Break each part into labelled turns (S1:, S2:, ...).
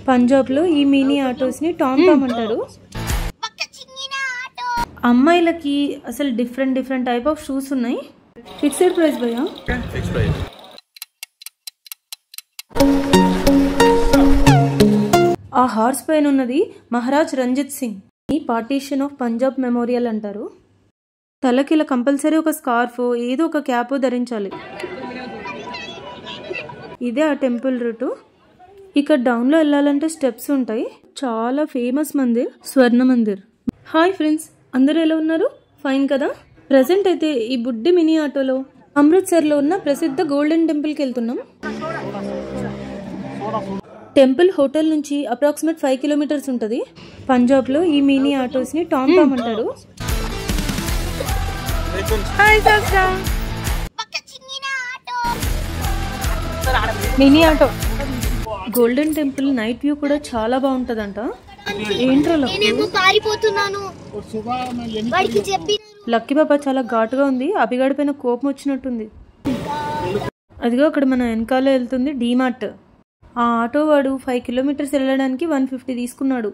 S1: పంజాబ్ లో ఈ mini autos ని టామ్ టామ్ అంటారు. అమ్మాయిలకి అసలు డిఫరెంట్ టైప్ ఆఫ్ షూస్ ఉన్నాయి. ఫిక్స్డ్ ప్రైస్ భయ్యా? ఆ హార్స్ పైన ఉన్నది మహారాజ్ రంజిత్ సింగ్. ఈ పార్టీషన్ ఆఫ్ పంజాబ్ మెమోరియల్ అంటారు. తలకి ఇలా కంపల్సరీ ఒక స్కార్ఫ్ ఏదో ఒక క్యాప్ ధరించాలి. ఇదే ఆ టెంపుల్ రూటు. ఇక్కడ డౌన్ లో వెళ్ళాలంటే స్టెప్స్ ఉంటాయి. చాలా ఫేమస్ మందిర్ స్వర్ణ మందిర్. హాయ్ ఫ్రెండ్స్, అందరూ ఎలా ఉన్నారు? ఫైన్ కదా? ప్రెసెంట్ అయితే ఈ బుడ్డి మినీ ఆటోలో అమృత్సర్ లో ఉన్న ప్రసిద్ధ గోల్డెన్ టెంపుల్ కి వెళ్తున్నాం. టెంపుల్ హోటల్ నుంచి అప్రాక్సిమేట్ 5 కిలోమీటర్స్ ఉంటుంది. పంజాబ్ లో ఈ మినీ ఆటోస్ ని టామ్ టామ్ అంటారు. Mini auto. Golden temple night view కూడా చాలా బాగుంటదంట. ఏంట్రా లక్కీ బాబా చాలా ఘాటుగా ఉంది. అభిగాడి పైన కోపం వచ్చినట్టుంది. అదిగో అక్కడ మన వెనకాల వెళ్తుంది డీమార్ట్. ఆ ఆటో వాడు 5 కిలోమీటర్స్ వెళ్ళడానికి 150 తీసుకున్నాడు.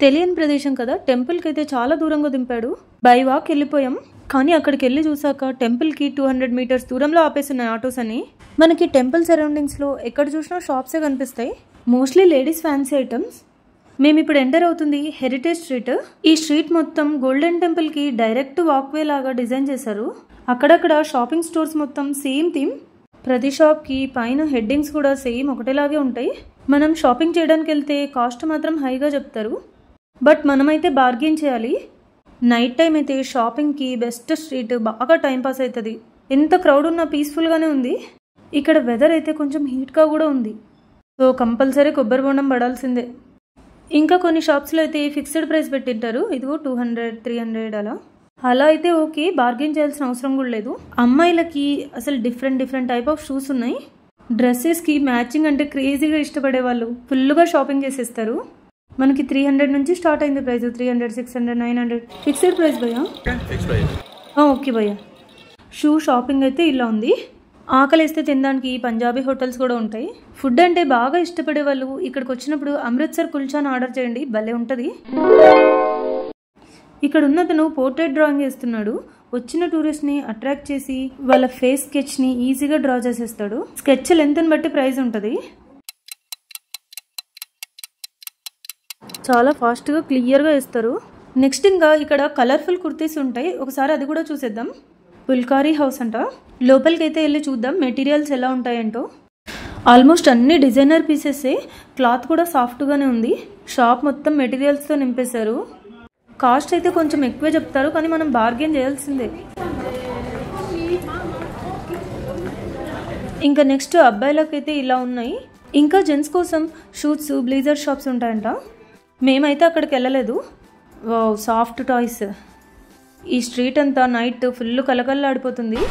S1: తెలియని ప్రదేశం కదా, టెంపుల్ కి అయితే చాలా దూరంగా దింపాడు. బై వాక్ వెళ్ళిపోయాం. కానీ అక్కడికి వెళ్ళి చూసాక టెంపుల్ కి 200 మీటర్స్ దూరంలో ఆపేస్తున్నాయి ఆటోస్ అని. మనకి టెంపుల్ సరౌండింగ్స్ లో ఎక్కడ చూసినా షాప్సే కనిపిస్తాయి. Mostly ladies fancy items. మేము ఇప్పుడు ఎంటర్ అవుతుంది హెరిటేజ్ స్ట్రీట్. ఈ స్ట్రీట్ మొత్తం గోల్డెన్ టెంపుల్ కి డైరెక్ట్ వాక్వే లాగా డిజైన్ చేశారు. అక్కడక్కడ షాపింగ్ స్టోర్స్ మొత్తం సేమ్ థీమ్. ప్రతి షాప్ కి పైన హెడ్డింగ్స్ కూడా సేమ్ ఒకటేలాగే ఉంటాయి. మనం షాపింగ్ చేయడానికి వెళ్తే కాస్ట్ మాత్రం హైగా చెప్తారు. బట్ మనమైతే బార్గెన్ చేయాలి. నైట్ టైం అయితే షాపింగ్ కి బెస్ట్ స్ట్రీట్. బాగా టైం పాస్ అవుతుంది. ఎంత క్రౌడ్ ఉన్నా పీస్ఫుల్ గానే ఉంది. ఇక్కడ వెదర్ అయితే కొంచెం హీట్ గా కూడా ఉంది. సో కంపల్సరీ కొబ్బరి బొండం పడాల్సిందే. ఇంకా కొన్ని షాప్స్ లో అయితే ఫిక్స్డ్ ప్రైస్ పెట్టింటారు. ఇదిగో 200, 300 అలా అయితే ఓకే, బార్గెన్ చేయాల్సిన అవసరం కూడా లేదు. అమ్మాయిలకి అసలు డిఫరెంట్ టైప్ ఆఫ్ షూస్ ఉన్నాయి. డ్రెస్సెస్ కి మ్యాచింగ్ అంటే క్రేజీగా ఇష్టపడే వాళ్ళు ఫుల్ గా షాపింగ్ చేసేస్తారు. మనకి 300 నుంచి స్టార్ట్ అయింది ప్రైస్. 300, 600, 900 ఫిక్స్డ్ ప్రైస్ భయ్యా? ఓకే భయ్యా. షూ షాపింగ్ అయితే ఇలా ఉంది. ఆకలిస్తే తినడానికి పంజాబీ హోటల్స్ కూడా ఉంటాయి. ఫుడ్ అంటే బాగా ఇష్టపడే వాళ్ళు ఇక్కడికి వచ్చినప్పుడు అమృత్సర్ కుల్చాను ఆర్డర్ చేయండి, భలే ఉంటుంది. ఇక్కడ ఉన్నతను పోర్ట్రేట్ డ్రాయింగ్ చేస్తున్నాడు. వచ్చిన టూరిస్ట్ ని అట్రాక్ట్ చేసి వాళ్ళ ఫేస్ స్కెచ్ ని ఈజీగా డ్రా చేసేస్తాడు. స్కెచ్ లెంత్ ని బట్టి ప్రైస్ ఉంటుంది. చాలా ఫాస్ట్ గా క్లియర్ గా ఇస్తారు. నెక్స్ట్ ఇంకా ఇక్కడ కలర్ఫుల్ కుర్తీస్ ఉంటాయి. ఒకసారి అది కూడా చూసేద్దాం. పుల్కారీ హౌస్ అంట. లోపలికి అయితే వెళ్ళి చూద్దాం మెటీరియల్స్ ఎలా ఉంటాయంటో. ఆల్మోస్ట్ అన్ని డిజైనర్ పీసెస్. క్లాత్ కూడా సాఫ్ట్ గానే ఉంది. షాప్ మొత్తం మెటీరియల్స్ తో నింపేశారు. కాస్ట్ అయితే కొంచెం ఎక్కువే చెప్తారు, కానీ మనం బార్గెన్ చేయాల్సిందే. ఇంకా నెక్స్ట్ అబ్బాయిలకైతే ఇలా ఉన్నాయి. ఇంకా జెంట్స్ కోసం షూట్స్, బ్లేజర్ షాప్స్ ఉంటాయంట. మేమైతే అక్కడికి వెళ్ళలేదు. Wow, soft toys. ఈ స్ట్రీట్ అంతా నైట్ ఫుల్ కలకల్లాడిపోతుంది.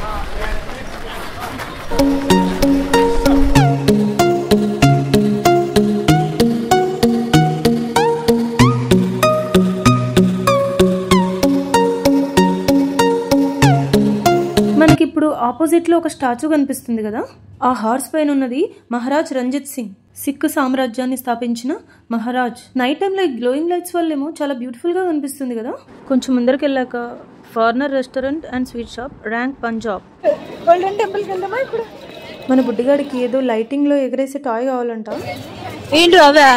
S1: మనకిప్పుడు ఆపోజిట్ లో ఒక స్టాచ్యూ కనిపిస్తుంది కదా, ఆ హార్స్ పైన ఉన్నది మహారాజ్ రంజిత్ సింగ్. సిక్ సామ్రాజ్యాన్ని స్థాపించిన మహారాజ్. నైట్ టైంలో ఈ గ్లోయింగ్ లైట్స్ వల్లేమో చాలా బ్యూటిఫుల్ గా కనిపిస్తుంది కదా. కొంచెం ముందరికి వెళ్ళాక foreigner restaurant and sweet shop, ర్యాంక్ పంజాబ్. గోల్డెన్ టెంపుల్ కి వెళ్దామా ఇప్పుడు? మన బుడ్డిగాడికి ఏదో లైటింగ్ లో ఎగరేసే టాయ్ కావాలంట. ఏంటి అవే?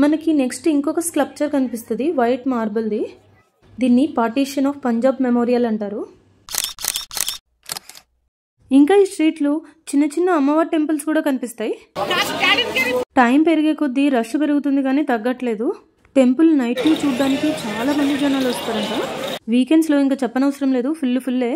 S1: మనకి నెక్స్ట్ ఇంకొక స్కల్ప్చర్ కనిపిస్తుంది, వైట్ మార్బుల్ది. దీన్ని పార్టీషన్ ఆఫ్ పంజాబ్ మెమోరియల్ అంటారు. ఇంకా ఈ స్ట్రీట్ లో చిన్న అమ్మవారి టెంపుల్స్ కూడా కనిపిస్తాయి. టైం పెరిగే కొద్దీ రష్ పెరుగుతుంది కానీ తగ్గట్లేదు. టెంపుల్ నైట్ వ్యూ చూడడానికి చాలా మంది జనాలు వస్తారంట. వీకెండ్స్ లో ఇంకా చెప్పనవసరం లేదు, ఫుల్లే.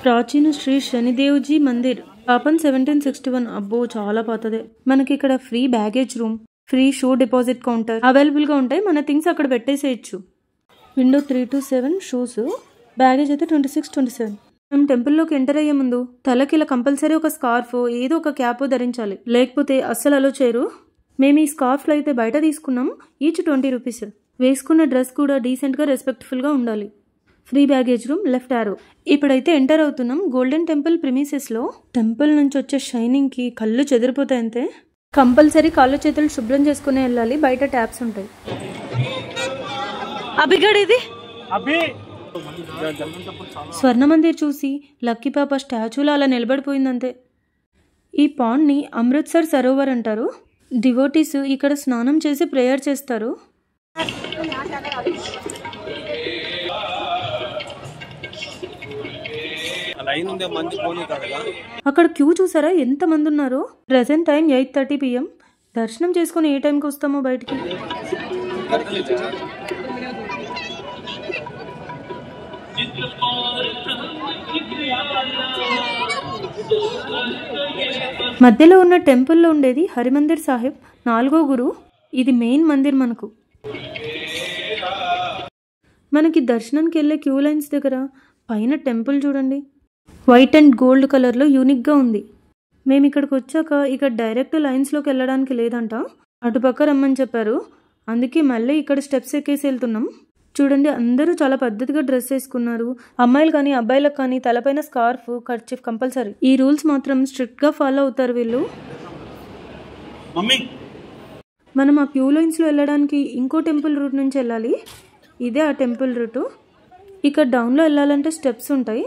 S1: ప్రాచీన శ్రీ శనిదేవ్జీ మందిర్, పాపన్ 1761. అబ్బో, చాలా పాతదే. మనకి ఇక్కడ free baggage room, free shoe deposit counter available గా ఉంటాయి. మన థింగ్స్ అక్కడ పెట్టేసేయచ్చు. విండో 3 to 7 షూస్, బ్యాగేజ్ అయితే 26, 27. మనం టెంపుల్లోకి ఎంటర్ అయ్యే ముందు తలకి ఇలా కంపల్సరీ ఒక స్కార్ఫ్ ఏదో ఒక క్యాప్ ధరించాలి, లేకపోతే అస్సలు అలో చేయరు. మేము ఈ స్కార్ఫ్లు అయితే బయట తీసుకున్నాం, ఈచ్ 20 రూపీస్. వేసుకున్న డ్రెస్ కూడా డీసెంట్గా రెస్పెక్ట్ఫుల్గా ఉండాలి. ఫ్రీ బ్యాగేజ్ రూమ్, లెఫ్ట్ ఆరో. ఇప్పుడైతే ఎంటర్ అవుతున్నాం గోల్డెన్ టెంపుల్ ప్రిమిసెస్లో. టెంపుల్ నుంచి వచ్చే షైనింగ్కి కళ్ళు చెదిరిపోతాయి అంతే. కంపల్సరీ కాళ్ళు చేతులు శుభ్రం చేసుకునే వెళ్ళాలి. బయట ట్యాప్స్ ఉంటాయి. అభిగడ్ ఇది స్వర్ణ మందిర్ చూసి లక్కీ పాప స్టాచ్యూలో అలా నిలబడిపోయిందంతే. ఈ పాండ్ని అమృత్సర్ సరోవర్ అంటారు. డివోటీస్ ఇక్కడ స్నానం చేసి ప్రేయర్ చేస్తారు. అక్కడ క్యూ చూసారా ఎంత మంది ఉన్నారో. Present time 8:30 PM. దర్శనం చేసుకుని ఏ టైంకి వస్తామో బయటికి. మధ్యలో ఉన్న టెంపుల్లో ఉండేది హరిమందిర్ సాహిబ్, 4వ గురు. ఇది మెయిన్ మందిర్. మనకి దర్శనానికి వెళ్ళే క్యూ లైన్స్ దగ్గర పైన టెంపుల్ చూడండి, వైట్ అండ్ గోల్డ్ కలర్లో యూనిక్గా ఉంది. మేము ఇక్కడికి వచ్చాక ఇక్కడ డైరెక్ట్ లైన్స్లోకి వెళ్ళడానికి లేదంట, అటుపక్క రమ్మని చెప్పారు. అందుకే మళ్ళీ ఇక్కడ స్టెప్స్ ఎక్కేసి వెళ్తున్నాం. చూడండి అందరూ చాలా పద్ధతిగా డ్రెస్ వేసుకున్నారు. అమ్మాయిలు కానీ అబ్బాయిలకు కానీ తలపైన స్కార్ఫ్, కర్చీఫ్ కంపల్సరీ. ఈ రూల్స్ మాత్రం స్ట్రిక్ట్గా ఫాలో అవుతారు వీళ్ళు. మనం ఆ క్యూ లైన్స్లో వెళ్ళడానికి ఇంకో టెంపుల్ రూట్ నుంచి వెళ్ళాలి. ఇదే ఆ టెంపుల్ రూటు. ఇక్కడ డౌన్లో వెళ్ళాలంటే స్టెప్స్ ఉంటాయి.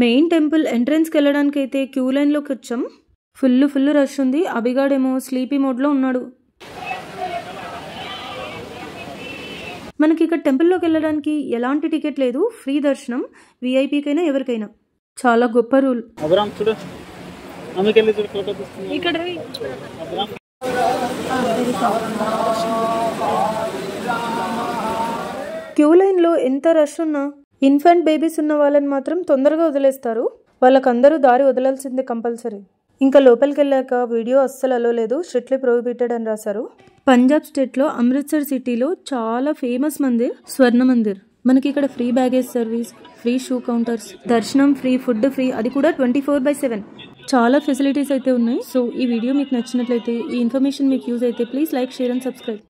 S1: మెయిన్ టెంపుల్ ఎంట్రన్స్కి వెళ్ళడానికి అయితే క్యూ లైన్లోకి వచ్చాం. ఫుల్ రష్ ఉంది. అభిగాడేమో స్లీపీ మోడ్లో ఉన్నాడు. మనకి ఇక్కడ టెంపుల్లోకి వెళ్ళడానికి ఎలాంటి టికెట్ లేదు, ఫ్రీ దర్శనం. విఐపీకైనా ఎవరికైనా. చాలా గొప్ప రూల్. క్యూ లైన్లో ఎంత రష్ ఉన్నా ఇన్ఫాంట్ బేబీస్ ఉన్న వాళ్ళని మాత్రం తొందరగా వదిలేస్తారు. వాళ్ళకందరూ దారి వదలాల్సిందే కంపల్సరీ. ఇంకా లోపలికి వెళ్ళాక వీడియో అస్సలు అలో లేదు, స్ట్రిక్ట్లీ ప్రొహిబిటెడ్ అని రాశారు. పంజాబ్ స్టేట్లో అమృత్సర్ సిటీలో చాలా ఫేమస్ మందిర్ స్వర్ణ మందిర్. మనకి ఇక్కడ free baggage service, free shoe counters, దర్శనం ఫ్రీ, ఫుడ్ ఫ్రీ, అది కూడా 24/7. చాలా ఫెసిలిటీస్ అయితే ఉన్నాయి. సో ఈ వీడియో మీకు నచ్చినట్లయితే, ఈ ఇన్ఫర్మేషన్ మీకు యూజ్ అయితే please like, share and subscribe.